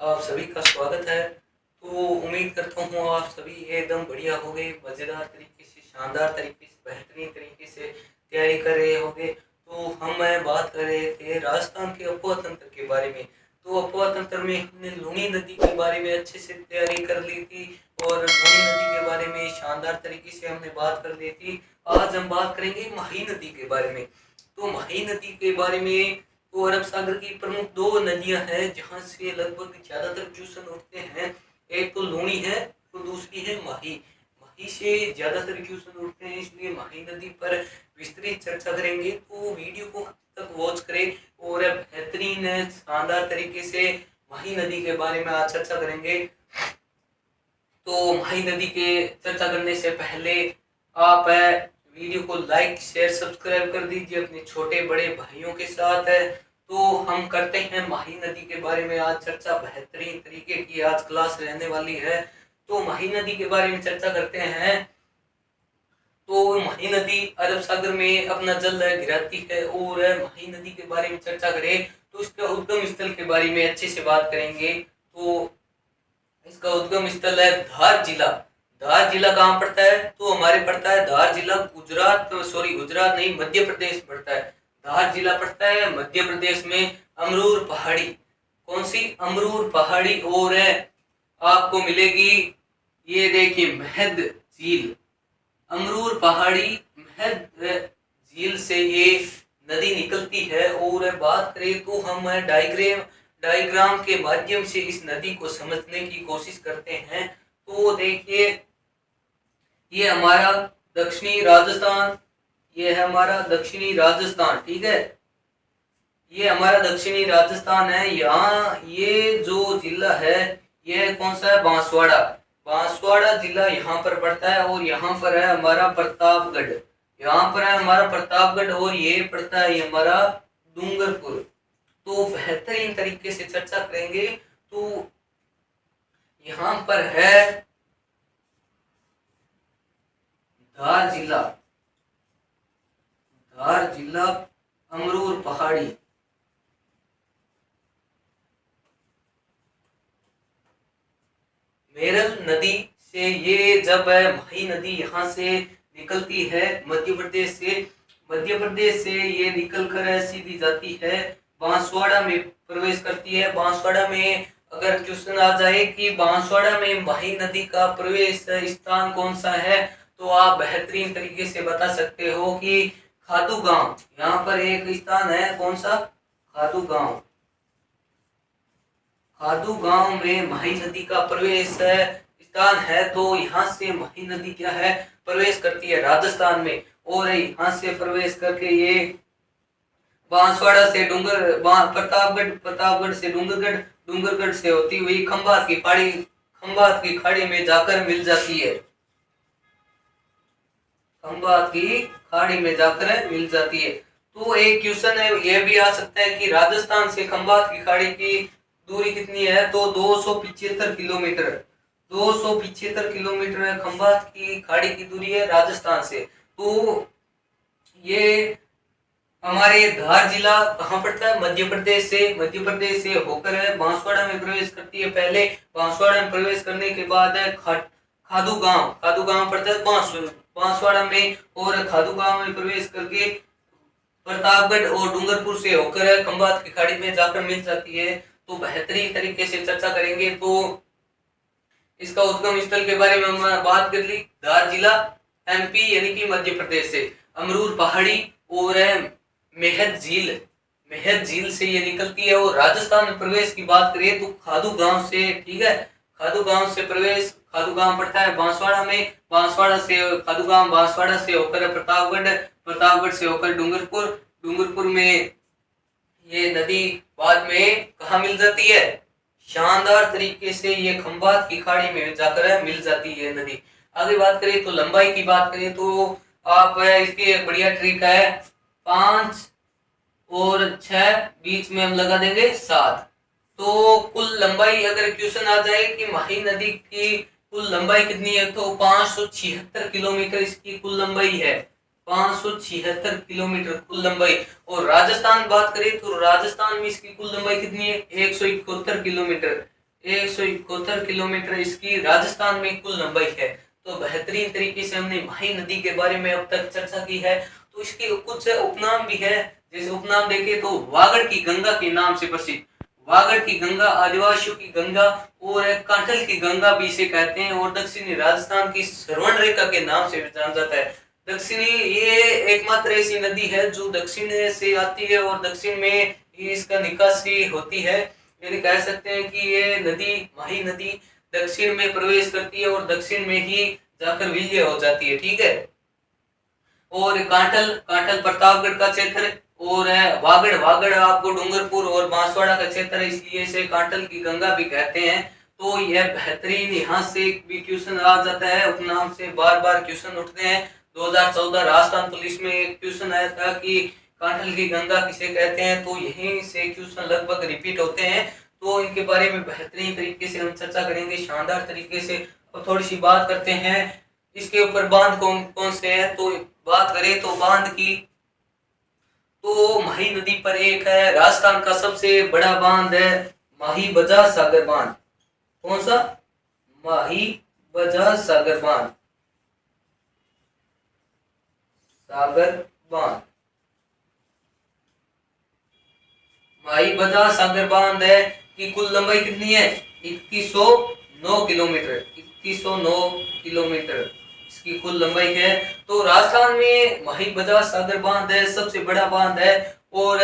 आप सभी का स्वागत है। तो उम्मीद करता हूँ आप सभी एकदम बढ़िया होंगे, मज़ेदार तरीके से, शानदार तरीके से, बेहतरीन तरीके से तैयारी कर रहे होंगे। तो मैं बात कर रहे थे राजस्थान के अफवाह तंत्र के बारे में। तो अफवाह तंत्र में हमने लूनी नदी के बारे में अच्छे से तैयारी कर ली थी और लूनी नदी के बारे में शानदार तरीके से हमने बात कर ली थी। आज हम बात करेंगे माही नदी के बारे में। तो माही नदी के बारे में तो अरब सागर की प्रमुख दो नदियां हैं जहां से लगभग ज्यादातर ट्यूशन उठते हैं। एक तो लूनी है, तो दूसरी है माही। माही से ज्यादातर ट्यूशन उठते हैं, इसलिए माही नदी पर विस्तृत चर्चा करेंगे। तो वीडियो को अंत तक वॉच करें और बेहतरीन शानदार तरीके से माही नदी के बारे में आज चर्चा करेंगे। तो माही नदी के चर्चा करने से पहले आप वीडियो को लाइक शेयर सब्सक्राइब कर दीजिए अपने छोटे बड़े भाइयों के साथ है। तो हम करते हैं माही नदी के बारे में आज चर्चा। बेहतरीन तरीके की आज क्लास रहने वाली है। तो माही नदी के बारे में चर्चा करते हैं। तो माही नदी अरब सागर में अपना जल गिराती है और माही नदी के बारे में चर्चा करें तो इसका उद्गम स्थल के बारे में अच्छे से बात करेंगे। तो इसका उद्गम स्थल है धार जिला। धार जिला कहाँ पड़ता है? तो हमारे पड़ता है धार जिला गुजरात, गुजरात नहीं, मध्य प्रदेश पड़ता है। धार जिला पड़ता है मध्य प्रदेश में। अमरूर पहाड़ी, कौन सी? अमरूर पहाड़ी। और आपको मिलेगी, ये देखिए, महद झील। अमरूर पहाड़ी महद झील से ये नदी निकलती है। और बात करें तो हम डायग्राम के माध्यम से इस नदी को समझने की कोशिश करते हैं। तो देखिए, ये हमारा दक्षिणी राजस्थान, ये है हमारा दक्षिणी राजस्थान, ठीक है। ये हमारा दक्षिणी राजस्थान है। यहाँ ये जो जिला है ये कौन सा है? बांसवाड़ा। बांसवाड़ा जिला यहाँ पर पड़ता है। और यहाँ पर है हमारा प्रतापगढ़, यहाँ पर है हमारा प्रतापगढ़। और ये पड़ता है हमारा डूंगरपुर। तो बेहतरीन तरीके से चर्चा करेंगे। तो यहाँ पर है धार जिला, धार जिला, अमरूर पहाड़ी। मेरल नदी से ये जब माही नदी यहाँ से निकलती है मध्य प्रदेश से, मध्य प्रदेश से ये निकल कर सीधी जाती है बांसवाड़ा में प्रवेश करती है। बांसवाड़ा में अगर क्वेश्चन आ जाए कि बांसवाड़ा में माही नदी का प्रवेश स्थान कौन सा है, तो आप बेहतरीन तरीके से बता सकते हो कि खादू गांव। यहाँ पर एक स्थान है, कौन सा? खादू गांव। खादू गांव में माही नदी का प्रवेश स्थान है। तो यहाँ से माही नदी क्या है? प्रवेश करती है राजस्थान में। और यहाँ से प्रवेश करके ये बांसवाड़ा से प्रतापगढ़, प्रतापगढ़ से डूंगरगढ़, डूंगरगढ़ से होती हुई खंभात की खाड़ी, खंभात की खाड़ी में जाकर मिल जाती है। खंभात की खाड़ी में जाकर मिल जाती है। तो एक क्वेश्चन है, यह भी आ सकता है कि राजस्थान से खंभात की खाड़ी की दूरी कितनी है? तो 275 किलोमीटर। 275 किलोमीटर खंभात की खाड़ी की दूरी है राजस्थान से। तो ये हमारे धार जिला कहाँ पड़ता है? मध्य प्रदेश से। मध्य प्रदेश से होकर बांसवाड़ा में प्रवेश करती है। पहले बांसवाड़ा में प्रवेश करने के बाद खादू गांव, खादू गांव पड़ता है बांसवाड़ा में। और खादू गांव में प्रवेश करके प्रतापगढ़ और डूंगरपुर से होकर खंभात की खाड़ी में जाकर मिल जाती है। तो बेहतरीन तरीके से चर्चा करेंगे। तो इसका उद्गम स्थल के बारे में हम बात कर ली। धार जिला एमपी यानी कि मध्य प्रदेश से। अमरूर पहाड़ी और मेहद झील, मेहद झील से ये निकलती है। और राजस्थान में प्रवेश की बात करें तो खादू गांव से, ठीक है, खादू गांव से प्रवेश, खादू गांव पड़ता है बांसवाड़ा में। बांसवाड़ा से खादू गांव, बांसवाड़ा से होकर प्रतापगढ़, प्रतापगढ़ से होकर डूंगरपुर, डूंगरपुर में ये नदी बाद में कहाँ मिल जाती है? शानदार तरीके से ये खंभात की खाड़ी में जाकर मिल जाती है नदी। आगे बात करें तो लंबाई की बात करें तो आप इसकी एक बढ़िया ट्रिक है, 5 और 6 बीच में हम लगा देंगे 7। तो कुल लंबाई अगर क्वेश्चन आ जाए कि माही नदी की कुल लंबाई कितनी है, तो 576 किलोमीटर इसकी कुल लंबाई है। 576 किलोमीटर कुल लंबाई। और राजस्थान बात करें तो राजस्थान में इसकी कुल लंबाई कितनी है? 171 किलोमीटर। 171 किलोमीटर इसकी राजस्थान में कुल लंबाई है। तो बेहतरीन तरीके से हमने माही नदी के बारे में अब तक चर्चा की है। तो इसके कुछ उपनाम भी है, जैसे उपनाम देखें तो वागड़ की गंगा के नाम से प्रसिद्ध, वागड़ की गंगा, आदिवासियों की गंगा और कांठल की गंगा भी इसे कहते हैं, और दक्षिणी राजस्थान की श्रवण रेखा के नाम से भी जाना जाता है। दक्षिणी ये एकमात्र ऐसी नदी है जो दक्षिण से आती है और दक्षिण में ही इसका निकासी होती है। यदि कह सकते हैं कि ये नदी माही नदी दक्षिण में प्रवेश करती है और दक्षिण में ही जाकर विलय हो जाती है। ठीक है। और कांठल, कांठल प्रतापगढ़ का क्षेत्र, और वागड़, वागड़ आपको डूंगरपुर और बांसवाड़ा का क्षेत्र है, इसलिए इसे कांठल की गंगा भी कहते हैं। तो यह बेहतरीन, यहाँ से भी क्वेश्चन आ जाता है, उपनाम से बार बार क्वेश्चन उठते हैं। 2014 राजस्थान पुलिस में एक क्वेश्चन आया था कि कांठल की गंगा किसे कहते हैं, तो यहीं से क्वेश्चन लगभग रिपीट होते हैं। तो इनके बारे में बेहतरीन तरीके से हम चर्चा करेंगे, शानदार तरीके से। अब थोड़ी सी बात करते हैं इसके ऊपर, बांध कौन कौन से हैं। तो बात करें तो बांध की, तो माही नदी पर एक है राजस्थान का सबसे बड़ा बांध है माही बजाज सागर बांध। कौन सा? माही बजाज सागर बांध, सागर बांध। माही बजाज सागर बांध है की कुल लंबाई कितनी है? 2109 किलोमीटर, 2109 किलोमीटर इसकी कुल लंबाई है। तो राजस्थान में माही बजाज सागर बांध है, सबसे बड़ा बांध है। और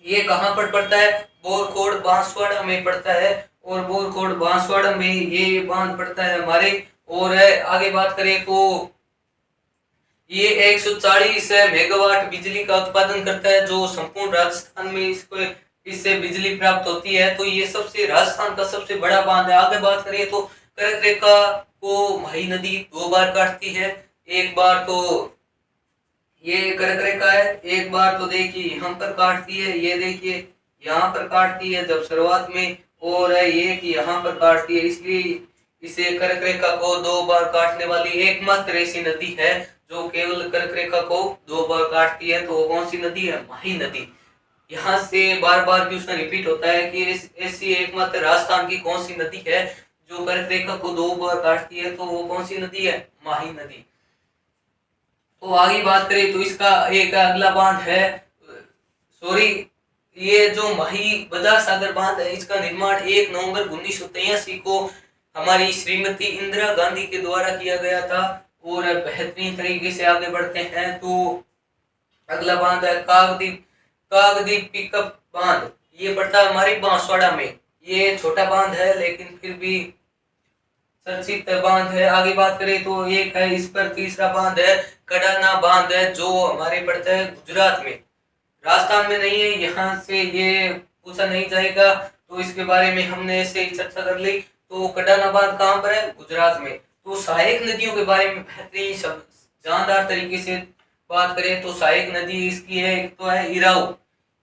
ये कहाँ पर पड़ता है? बोरकोड़ बांसवाड़ा में पड़ता है, और बोरकोड़ बांसवाड़ा में ये बांध पड़ता है हमारे। और आगे बात करें तो ये 140 मेगावाट बिजली का उत्पादन करता है, जो संपूर्ण राजस्थान में इससे बिजली प्राप्त होती है। तो ये सबसे राजस्थान का सबसे बड़ा बांध है। आगे बात करें तो कर्क रेखा को माही नदी 2 बार काटती है। एक बार तो ये कर्क रेखा है, एक बार तो देखिए यहाँ पर काटती है, ये देखिए यहाँ पर काटती है जब शुरुआत में, और ये कि यहाँ पर काटती है, इसलिए इसे कर्क रेखा को 2 बार काटने वाली एकमात्र ऐसी नदी है जो केवल कर्क रेखा को 2 बार काटती है। तो कौन सी नदी है? माही नदी। यहाँ से बार बार क्वेश्चन रिपीट होता है कि ऐसी एकमात्र राजस्थान की कौन सी नदी है जो कर्क रेखा को 2 बार काटती है, तो वो कौन सी नदी है? माही नदी। तो आगे बात करें तो इसका एक अगला बांध है, सॉरी, ये जो माही बजाज सागर बांध है, इसका निर्माण 1 नवंबर 1983 को हमारी श्रीमती इंदिरा गांधी के द्वारा किया गया था। और बेहतरीन तरीके से आगे बढ़ते हैं तो अगला बांध है कागदीप, कागदीप पिकअप बांध। ये पड़ता है हमारे बांसवाड़ा में। ये छोटा बांध है लेकिन फिर भी चर्चित बांध है। आगे बात करें तो एक है इस पर तीसरा बांध है कडाना बांध है, जो हमारे पड़ता है गुजरात में, राजस्थान में नहीं है। यहाँ से ये पूछा नहीं जाएगा, तो इसके बारे में हमने ऐसे ही चर्चा कर ली। तो कडाना बांध कहाँ पर है? गुजरात में। तो सहायक नदियों के बारे में बेहतरीन जानदार तरीके से बात करें तो सहायक नदी इसकी है, एक तो है इराऊ,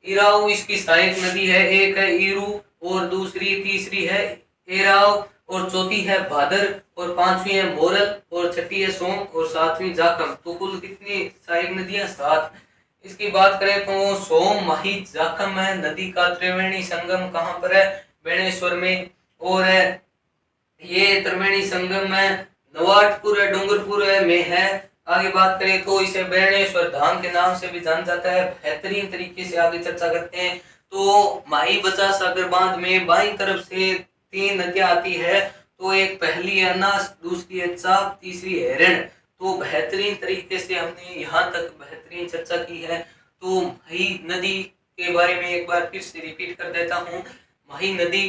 इराऊ इसकी सहायक नदी है, एक है ईरू और दूसरी तीसरी है एराव और चौथी है भादर और पांचवी है मोरल और छठी है सोम और सातवीं जाखम। तो कुल कितनी सहायक नदियां? 7। इसकी बात करें तो सोम माही जाखम है नदी का त्रिवेणी संगम कहाँ पर है? बेणेश्वर में। और ये त्रिवेणी संगम है नवाटपुर है, डूंगरपुर में है। आगे बात करें तो इसे बेणेश्वर धाम के नाम से भी जाना जाता है। बेहतरीन तरीके से आगे चर्चा करते हैं तो माही बजाज सागर बांध में बाईं तरफ से 3 नदियां आती है। तो एक पहली है अनास, दूसरी है चाप, तीसरी है हिरण। तो बेहतरीन तरीके से हमने यहाँ तक बेहतरीन चर्चा की है। तो माही नदी के बारे में एक बार फिर से रिपीट कर देता हूँ। माही नदी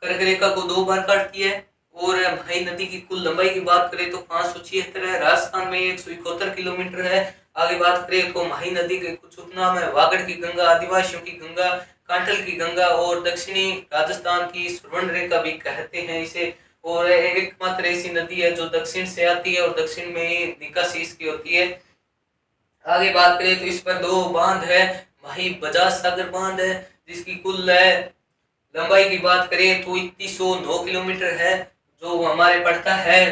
कर्क रेखा को 2 बार काटती है। और माही नदी की कुल लंबाई की बात करें तो 576 है, राजस्थान में 171 किलोमीटर है। आगे बात करें तो माही नदी के कुछ उपनाम है वागड़ की गंगा, आदिवासियों की गंगा, कांठल की गंगा और दक्षिणी राजस्थान की स्वर्ण रेखा भी कहते हैं इसे। और एकमात्र ऐसी नदी है जो दक्षिण से आती है और दक्षिण में ही निकासी इसकी होती है। आगे बात करें तो इस पर 2 बांध है, माही बजाज सागर बांध है जिसकी कुल लंबाई की बात करें तो 2109 किलोमीटर है, जो हमारे पड़ता है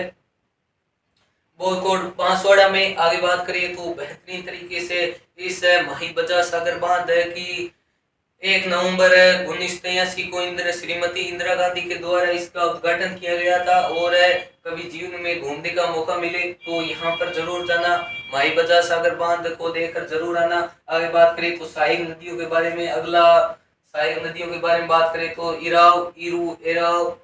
बोरकोट बांसवाड़ा में। आगे बात करें तो बेहतरीन तरीके से इस माही बजाज सागर बांध की 1 नवंबर 1983 को श्रीमती इंदिरा गांधी के द्वारा इसका उद्घाटन किया गया था। और कभी जीवन में घूमने का मौका मिले तो यहाँ पर जरूर जाना, माई बजा सागर बांध को देखकर जरूर आना। आगे बात करें तो सहायक नदियों के बारे में, अगला सहायक नदियों के बारे में बात करें तो इराव, इरू, एराव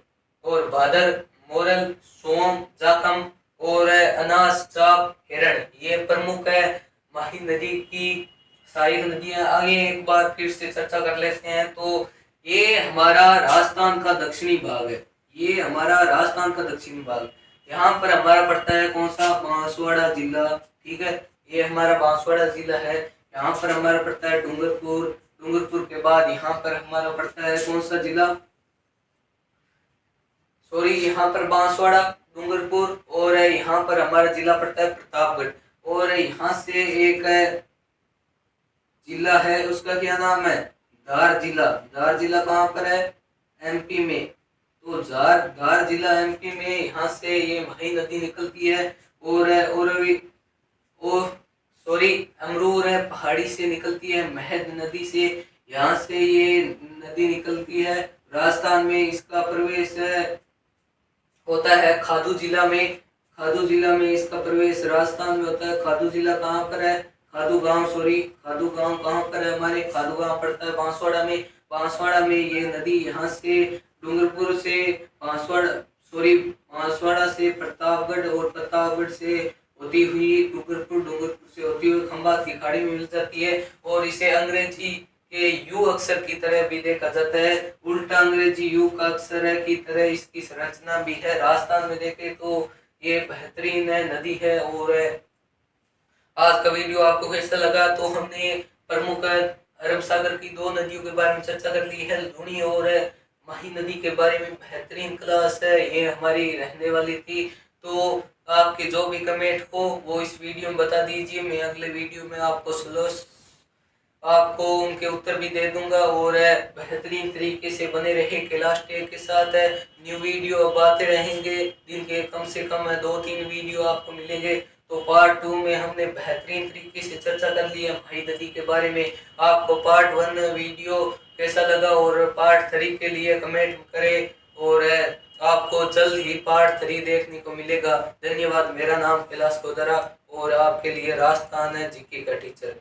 और भादर, मोरल, सोम, जाखम और अनास, चाप, हिरण, ये प्रमुख है माही नदी की सहायक नदियां। आगे एक बार फिर से चर्चा कर लेते हैं। तो ये हमारा राजस्थान का दक्षिणी भाग है, ये हमारा राजस्थान का दक्षिणी भाग। यहाँ पर हमारा पड़ता है कौन सा, बांसवाड़ा जिला। ठीक है, ये हमारा बांसवाड़ा जिला है। यहाँ पर हमारा पड़ता है डूंगरपुर। डूंगरपुर के बाद यहाँ पर हमारा पड़ता है कौन सा जिला, सॉरी, यहाँ पर बांसवाड़ा, डूंगरपुर और यहाँ पर हमारा जिला पड़ता है प्रतापगढ़। और यहाँ से एक जिला है, उसका क्या नाम है, धार जिला। धार जिला कहाँ पर है, एमपी में। तो धार जिला एमपी में, यहाँ से ये मही नदी निकलती है। और सॉरी, अमरूर है पहाड़ी से निकलती है, महद नदी से यहाँ से ये नदी निकलती है। राजस्थान में इसका प्रवेश होता है खादू जिला में। खादू जिला में इसका प्रवेश राजस्थान में होता है। खादू जिला कहाँ पर है, खादू गांव, सॉरी, खादू गांव कहाँ पर है, हमारे खादू गांव पड़ता है बांसवाड़ा में। बांसवाड़ा में ये नदी यहाँ से डूंगरपुर से बांसवाड़ा से प्रतापगढ़ और प्रतापगढ़ से होती हुई डूंगरपुर, डूंगरपुर से होती हुई खंभात की खाड़ी में मिल जाती है। और इसे अंग्रेजी के यू अक्षर की तरह भी देखा जाता है, उल्टा अंग्रेजी यू का अक्षर है की तरह इसकी संरचना भी है। राजस्थान में देखें तो ये बेहतरीन नदी है। और आज का वीडियो आपको कैसा लगा, तो हमने प्रमुख अरब सागर की 2 नदियों के बारे में चर्चा कर ली है, लूनी और माही नदी के बारे में बेहतरीन क्लास है, ये हमारी रहने वाली थी। तो आपके जो भी कमेंट हो वो इस वीडियो में बता दीजिए, मैं अगले वीडियो में आपको उनके उत्तर भी दे दूंगा। और बेहतरीन तरीके से बने रहे कैलाश टेक के साथ। न्यू वीडियो अब आते रहेंगे, दिन के कम से कम 2-3 वीडियो आपको मिलेंगे। तो पार्ट 2 में हमने बेहतरीन तरीके से चर्चा कर ली है माही नदी के बारे में। आपको पार्ट 1 वीडियो कैसा लगा और पार्ट 3 के लिए कमेंट करें। और आपको जल्द ही पार्ट 3 देखने को मिलेगा। धन्यवाद। मेरा नाम कैलाश कोदरा और आपके लिए राजस्थान है जीके का टीचर।